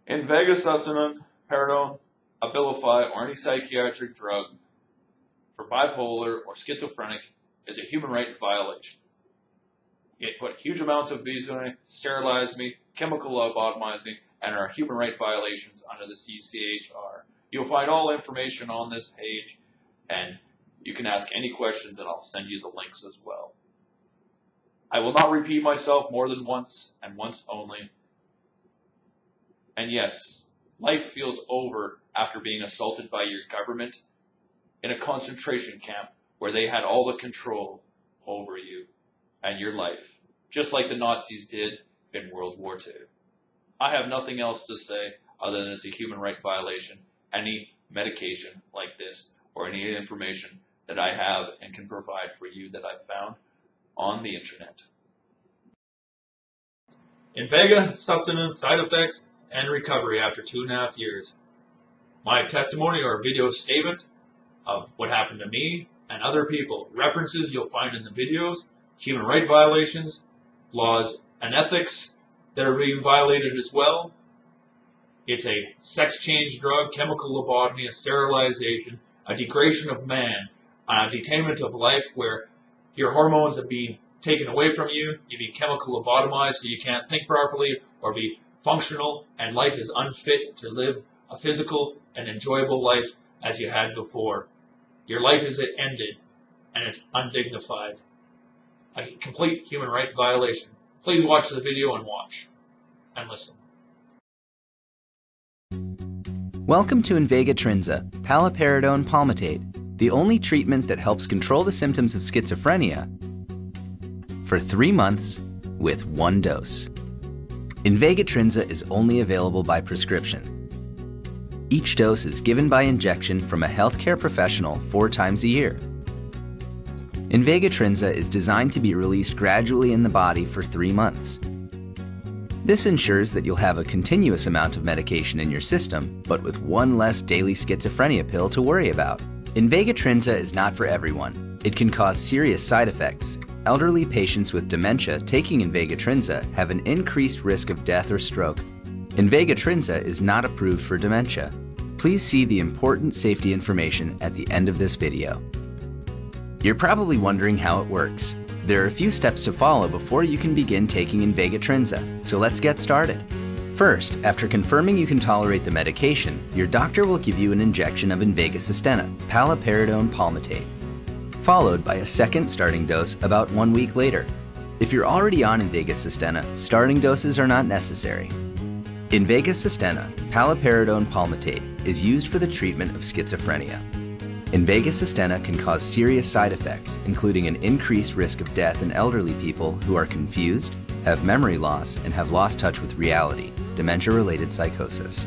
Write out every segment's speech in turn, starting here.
INVEGA, SUSTENNA, Paradone, Abilify, or any psychiatric drug for bipolar or schizophrenic is a human right violation. It put huge amounts of bees in me, sterilized me, chemical lobotomized me, and are human right violations under the CCHR. You'll find all information on this page, and you can ask any questions, and I'll send you the links as well. I will not repeat myself more than once, and once only. And yes, life feels over after being assaulted by your government in a concentration camp where they had all the control over you and your life, just like the Nazis did in World War II. I have nothing else to say other than it's a human right violation. Any medication like this or any information that I have and can provide for you that I've found on the internet. INVEGA, sustenance, side effects, and recovery after 2.5 years. My testimony or video statement of what happened to me and other people. References you'll find in the videos, human rights violations, laws and ethics that are being violated as well. It's a sex change drug, chemical lobotomy, a sterilization, a degradation of man, a detainment of life where your hormones have been taken away from you, you've been chemical lobotomized so you can't think properly or be functional, and life is unfit to live a physical and enjoyable life as you had before. Your life is ended, and it's undignified. A complete human rights violation. Please watch the video and watch and listen. Welcome to INVEGA Trinza, paliperidone palmitate, the only treatment that helps control the symptoms of schizophrenia for 3 months with 1 dose. INVEGA Trinza is only available by prescription. Each dose is given by injection from a healthcare professional 4 times a year. INVEGA Trinza is designed to be released gradually in the body for 3 months. This ensures that you'll have a continuous amount of medication in your system, but with 1 less daily schizophrenia pill to worry about. INVEGA Trinza is not for everyone. It can cause serious side effects. Elderly patients with dementia taking INVEGA Trinza have an increased risk of death or stroke. INVEGA Trinza is not approved for dementia. Please see the important safety information at the end of this video. You're probably wondering how it works. There are a few steps to follow before you can begin taking INVEGA Trinza, so let's get started. First, after confirming you can tolerate the medication, your doctor will give you an injection of INVEGA SUSTENNA, paliperidone palmitate, followed by a second starting dose about 1 week later. If you're already on INVEGA SUSTENNA, starting doses are not necessary. INVEGA SUSTENNA, paliperidone palmitate, is used for the treatment of schizophrenia. INVEGA SUSTENNA can cause serious side effects, including an increased risk of death in elderly people who are confused, have memory loss, and have lost touch with reality, dementia-related psychosis.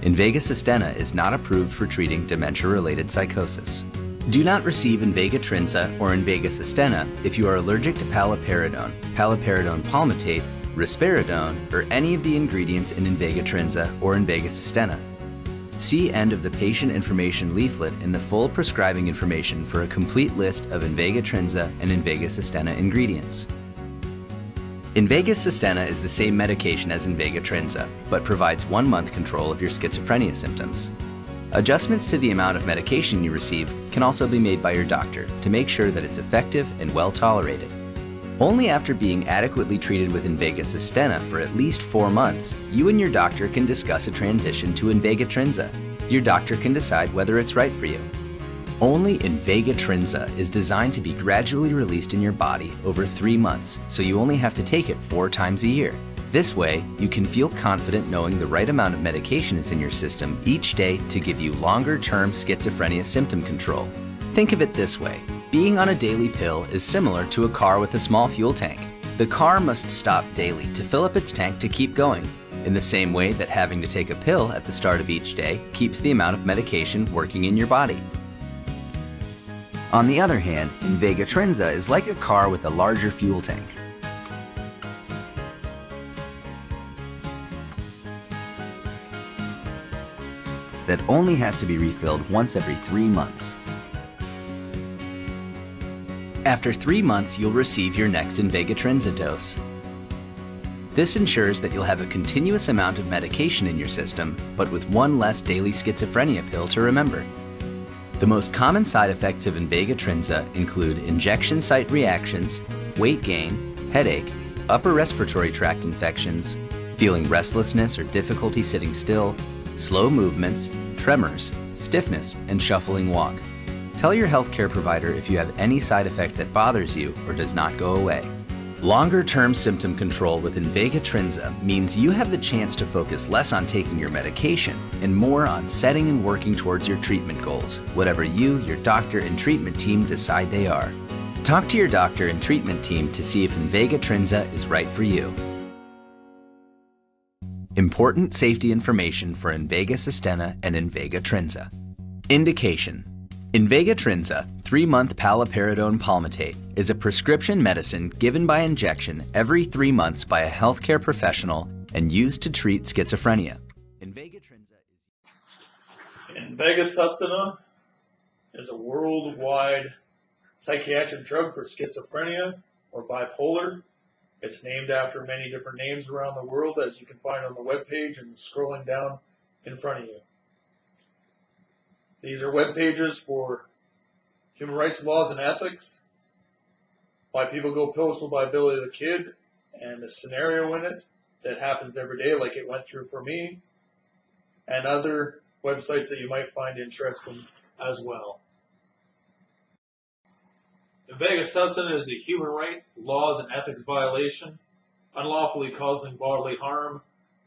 INVEGA SUSTENNA is not approved for treating dementia-related psychosis. Do not receive INVEGA Trinza or INVEGA SUSTENNA if you are allergic to paliperidone, paliperidone palmitate, risperidone, or any of the ingredients in INVEGA Trinza or INVEGA SUSTENNA. See end of the patient information leaflet in the full prescribing information for a complete list of INVEGA Trinza and INVEGA SUSTENNA ingredients. INVEGA SUSTENNA is the same medication as INVEGA Trinza, but provides 1 month control of your schizophrenia symptoms. Adjustments to the amount of medication you receive can also be made by your doctor to make sure that it's effective and well tolerated. Only after being adequately treated with INVEGA SUSTENNA for at least 4 months, you and your doctor can discuss a transition to INVEGA Trinza. Your doctor can decide whether it's right for you. Only INVEGA Trinza is designed to be gradually released in your body over 3 months, so you only have to take it 4 times a year. This way, you can feel confident knowing the right amount of medication is in your system each day to give you longer-term schizophrenia symptom control. Think of it this way. Being on a daily pill is similar to a car with a small fuel tank. The car must stop daily to fill up its tank to keep going, in the same way that having to take a pill at the start of each day keeps the amount of medication working in your body. On the other hand, INVEGA Trinza is like a car with a larger fuel tank. That only has to be refilled once every 3 months. After 3 months, you'll receive your next INVEGA Trinza dose. This ensures that you'll have a continuous amount of medication in your system, but with one less daily schizophrenia pill to remember. The most common side effects of INVEGA Trinza include injection site reactions, weight gain, headache, upper respiratory tract infections, feeling restlessness or difficulty sitting still, slow movements, tremors, stiffness, and shuffling walk. Tell your healthcare provider if you have any side effect that bothers you or does not go away. Longer-term symptom control with INVEGA Trinza means you have the chance to focus less on taking your medication and more on setting and working towards your treatment goals, whatever you, your doctor, and treatment team decide they are. Talk to your doctor and treatment team to see if INVEGA Trinza is right for you. Important safety information for INVEGA SUSTENNA and INVEGA Trinza. Indication: INVEGA Trinza 3-month paliperidone palmitate is a prescription medicine given by injection every 3 months by a healthcare professional and used to treat schizophrenia. INVEGA Trinza INVEGA SUSTENNA is a worldwide psychiatric drug for schizophrenia or bipolar. It's named after many different names around the world, as you can find on the webpage and scrolling down in front of you. These are web pages for human rights laws and ethics, why people go postal by Billy the Kid, and a scenario in it that happens every day like it went through for me, and other websites that you might find interesting as well. INVEGA SUSTENNA is a human rights, laws, and ethics violation, unlawfully causing bodily harm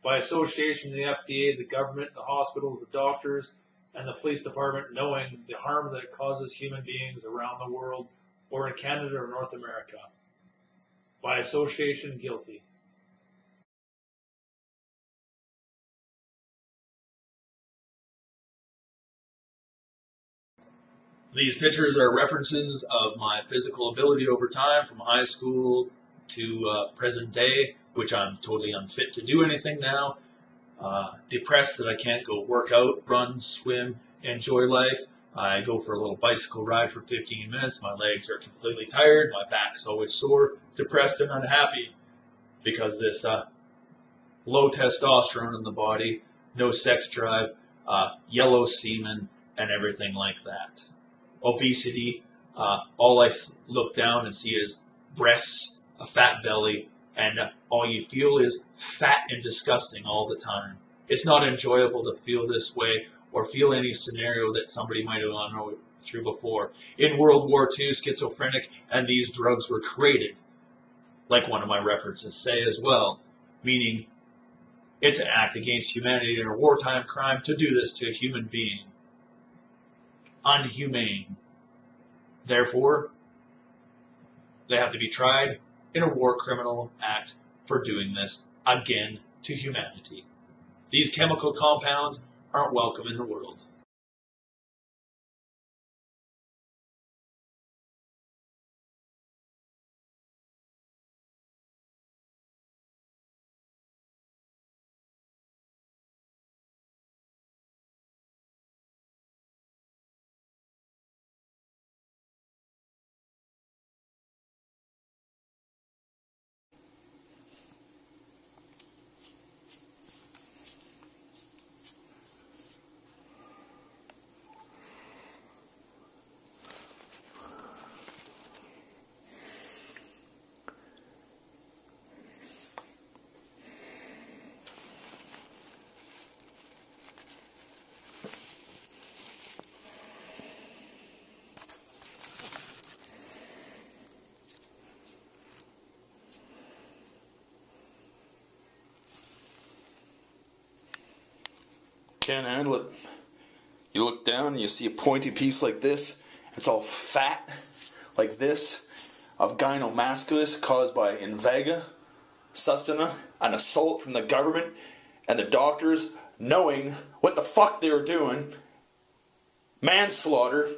by association with the FDA, the government, the hospitals, the doctors, and the police department, knowing the harm that it causes human beings around the world or in Canada or North America. By association, guilty. These pictures are references of my physical ability over time from high school to present day, which I'm totally unfit to do anything now. Depressed that I can't go work out, run, swim, enjoy life. I go for a little bicycle ride for 15 minutes. My legs are completely tired. My back's always sore, depressed and unhappy because this low testosterone in the body, no sex drive, yellow semen, and everything like that. Obesity, all I look down and see is breasts, a fat belly, and all you feel is fat and disgusting all the time. It's not enjoyable to feel this way or feel any scenario that somebody might have gone through before. In World War II, schizophrenic and these drugs were created, like one of my references say as well, meaning it's an act against humanity and a wartime crime to do this to a human being. Unhumane. Therefore, they have to be tried in a war criminal act for doing this again to humanity. These chemical compounds aren't welcome in the world. Can't handle it. You look down and you see a pointy piece like this. It's all fat like this of gyno caused by INVEGA, SUSTENNA, an assault from the government and the doctors knowing what the fuck they were doing. Manslaughter.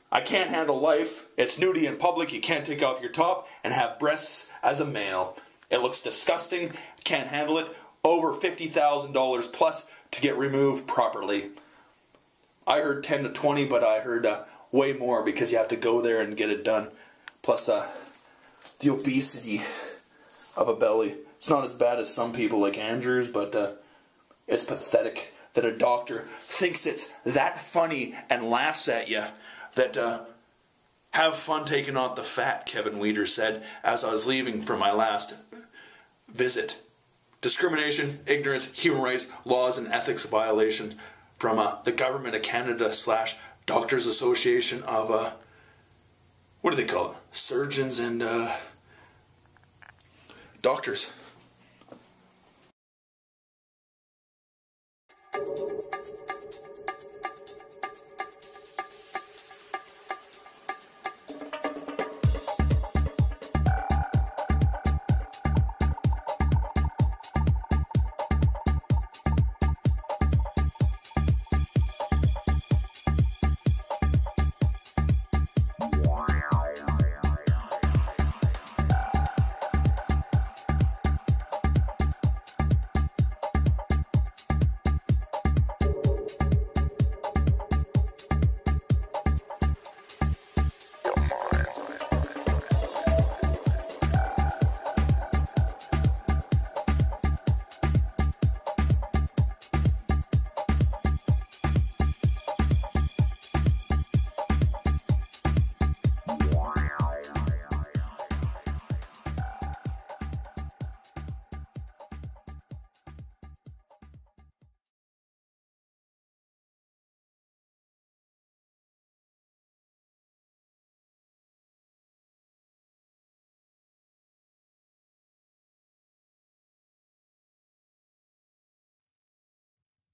I can't handle life. It's nudity in public. You can't take off your top and have breasts as a male. It looks disgusting. Can't handle it. Over $50,000 plus to get removed properly. I heard 10 to 20, but I heard way more because you have to go there and get it done. Plus the obesity of a belly. It's not as bad as some people like Andrew's, but it's pathetic that a doctor thinks it's that funny and laughs at you that have fun taking out the fat, Kevin Weeder said as I was leaving for my last visit. Discrimination, ignorance, human rights, laws and ethics violations from the Government of Canada / Doctors Association of, what do they call it? Surgeons and doctors.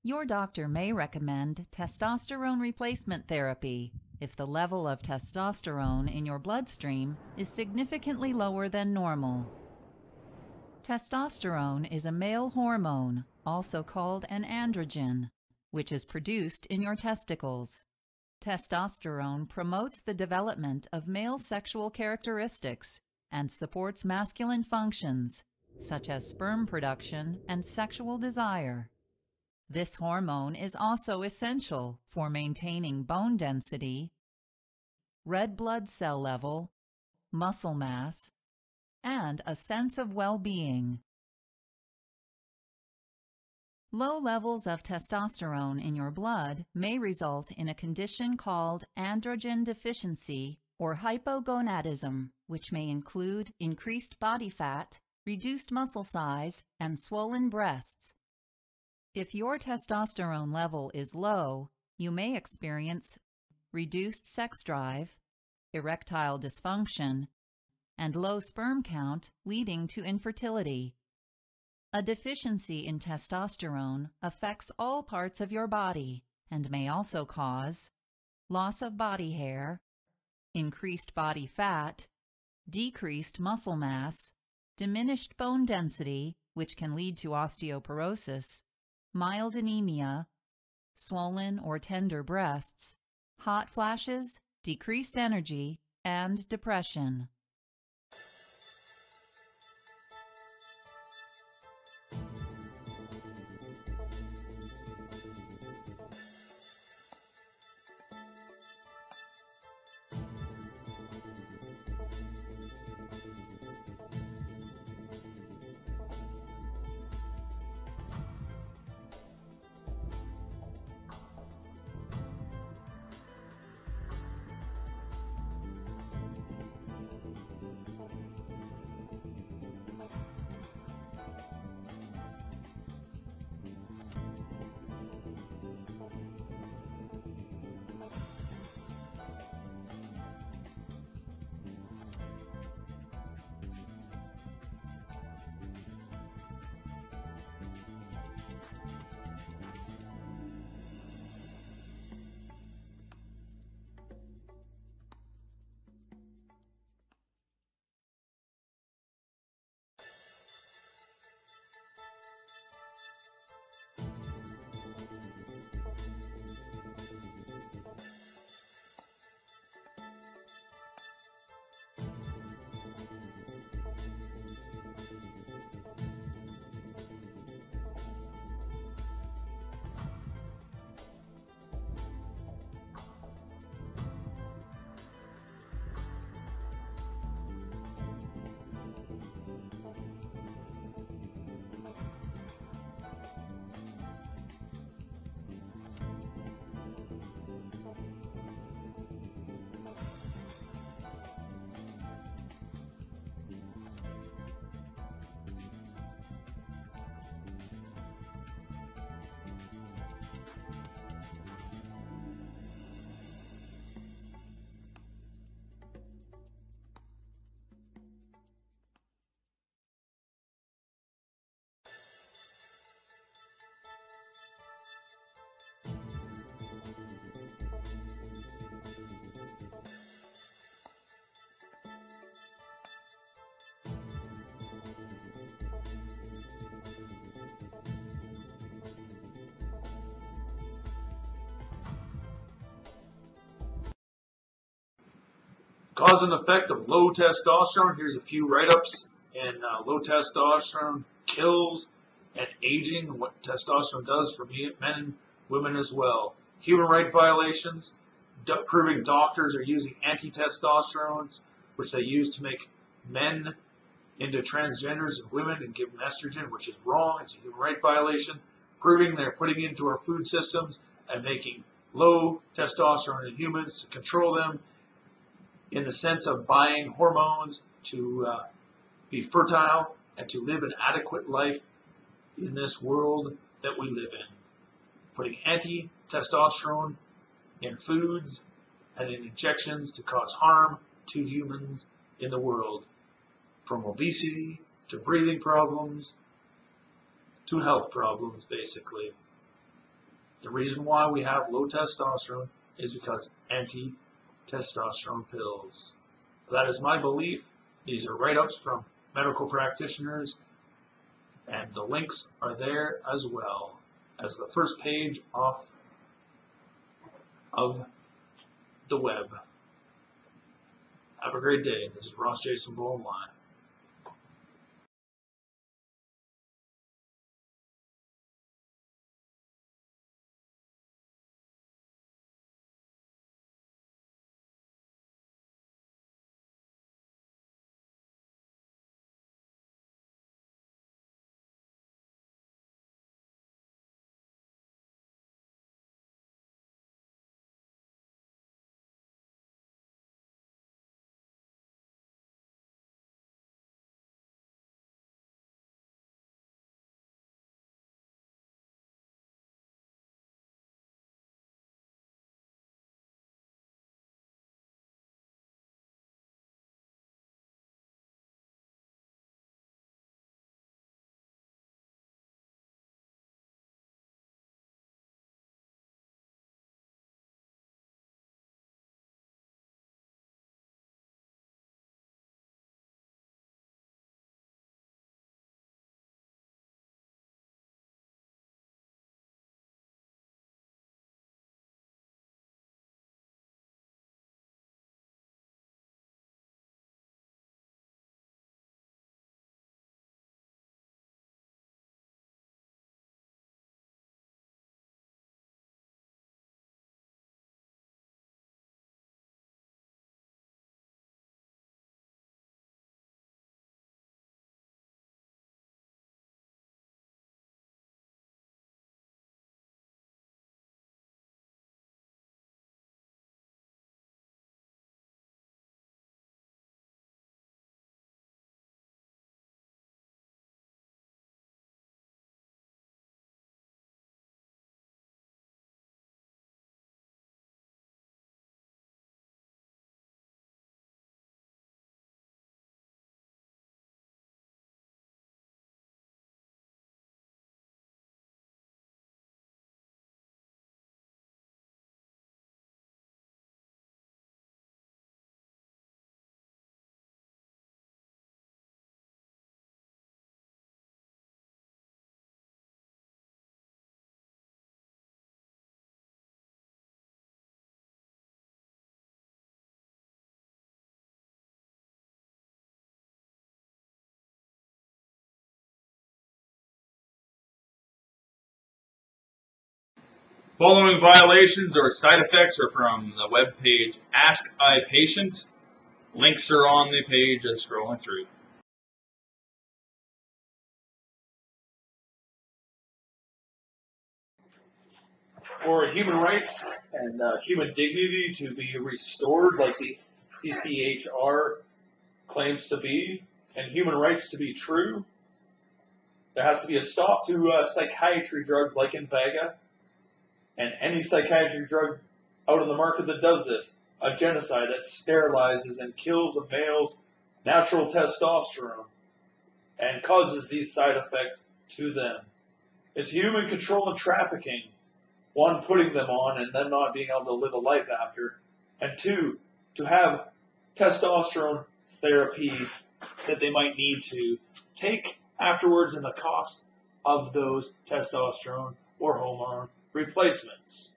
Your doctor may recommend testosterone replacement therapy if the level of testosterone in your bloodstream is significantly lower than normal. Testosterone is a male hormone, also called an androgen, which is produced in your testicles. Testosterone promotes the development of male sexual characteristics and supports masculine functions, such as sperm production and sexual desire. This hormone is also essential for maintaining bone density, red blood cell level, muscle mass, and a sense of well-being. Low levels of testosterone in your blood may result in a condition called androgen deficiency or hypogonadism, which may include increased body fat, reduced muscle size, and swollen breasts. If your testosterone level is low, you may experience reduced sex drive, erectile dysfunction, and low sperm count, leading to infertility. A deficiency in testosterone affects all parts of your body and may also cause loss of body hair, increased body fat, decreased muscle mass, diminished bone density, which can lead to osteoporosis, mild anemia, swollen or tender breasts, hot flashes, decreased energy, and depression. Cause and effect of low testosterone. Here's a few write-ups. And low testosterone kills and aging, what testosterone does for men and women as well. Human rights violations, proving doctors are using anti-testosterones, which they use to make men into transgenders and women and give them estrogen, which is wrong. It's a human rights violation. Proving they're putting into our food systems and making low testosterone in humans to control them in the sense of buying hormones to be fertile and to live an adequate life in this world that we live in. Putting anti-testosterone in foods and in injections to cause harm to humans in the world, from obesity to breathing problems to health problems, basically. The reason why we have low testosterone is because anti-testosterone pills. That is my belief. These are write-ups from medical practitioners, and the links are there as well as the first page off of the web. Have a great day. This is Ross Jason Bowline. Following violations or side effects are from the web page Ask iPatient. Links are on the page as scrolling through. For human rights and human dignity to be restored like the CCHR claims to be, and human rights to be true, there has to be a stop to psychiatry drugs like INVEGA, and any psychiatric drug out on the market that does this, a genocide that sterilizes and kills a male's natural testosterone and causes these side effects to them. It's human control and trafficking. One, putting them on and then not being able to live a life after. And two, to have testosterone therapy that they might need to take afterwards and the cost of those testosterone or hormone replacements.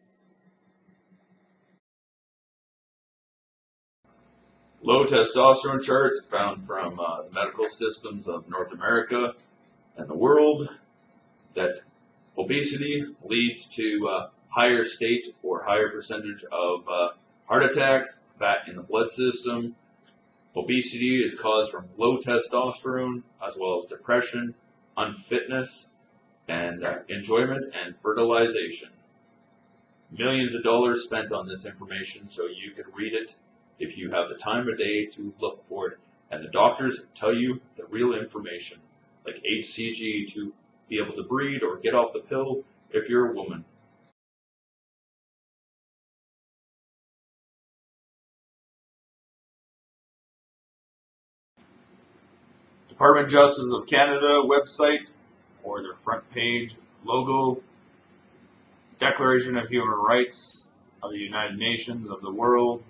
Low testosterone charts found from the medical systems of North America and the world that obesity leads to higher state or higher percentage of heart attacks, fat in the blood system. Obesity is caused from low testosterone as well as depression, unfitness, and enjoyment and fertilization. Millions of dollars spent on this information so you can read it if you have the time of day to look for it. And the doctors tell you the real information, like HCG to be able to breed or get off the pill if you're a woman. Department of Justice of Canada website or their front page logo, Declaration of Human Rights of the United Nations of the world,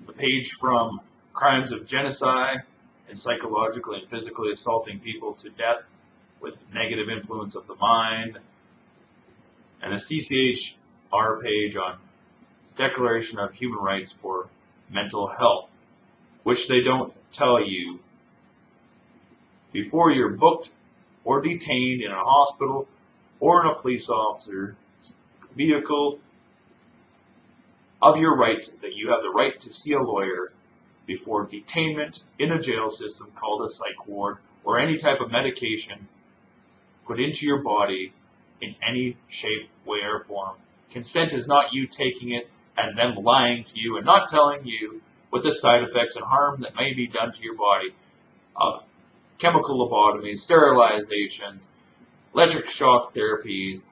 the page from crimes of genocide and psychologically and physically assaulting people to death with negative influence of the mind, and a CCHR page on Declaration of Human Rights for mental health, which they don't tell you before you're booked or detained in a hospital or in a police officer's vehicle of your rights, that you have the right to see a lawyer before detainment in a jail system called a psych ward or any type of medication put into your body in any shape, way, or form. Consent is not you taking it and them lying to you and not telling you what the side effects and harm that may be done to your body of chemical lobotomies, sterilizations, electric shock therapies,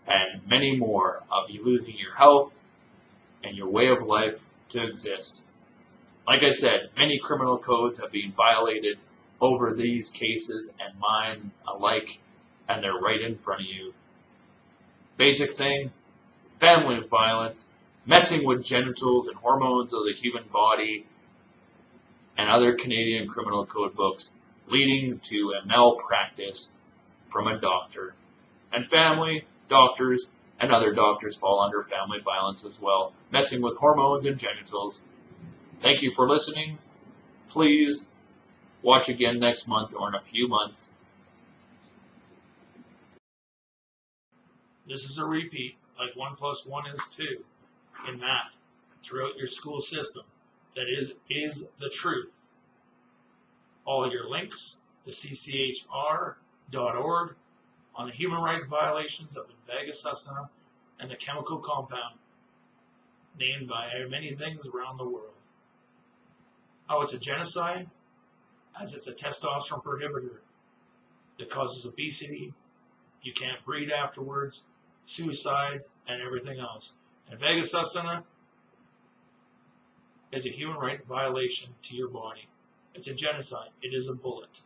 and many more of you losing your health and your way of life to exist. Like I said, many criminal codes have been violated over these cases and mine alike, and they're right in front of you. Basic thing, family violence, messing with genitals and hormones of the human body, and other Canadian criminal code books leading to a malpractice from a doctor. And family, doctors, and other doctors fall under family violence as well, messing with hormones and genitals. Thank you for listening. Please watch again next month or in a few months. This is a repeat, like 1 + 1 is 2 in math throughout your school system. That is the truth. All your links, the cchr.org, on the human rights violations of INVEGA, SUSTENNA, and the chemical compound named by many things around the world. How it's a genocide, as it's a testosterone prohibitor that causes obesity, you can't breed afterwards, suicides, and everything else. INVEGA, SUSTENNA is a human rights violation to your body. It's a genocide. It is a bullet.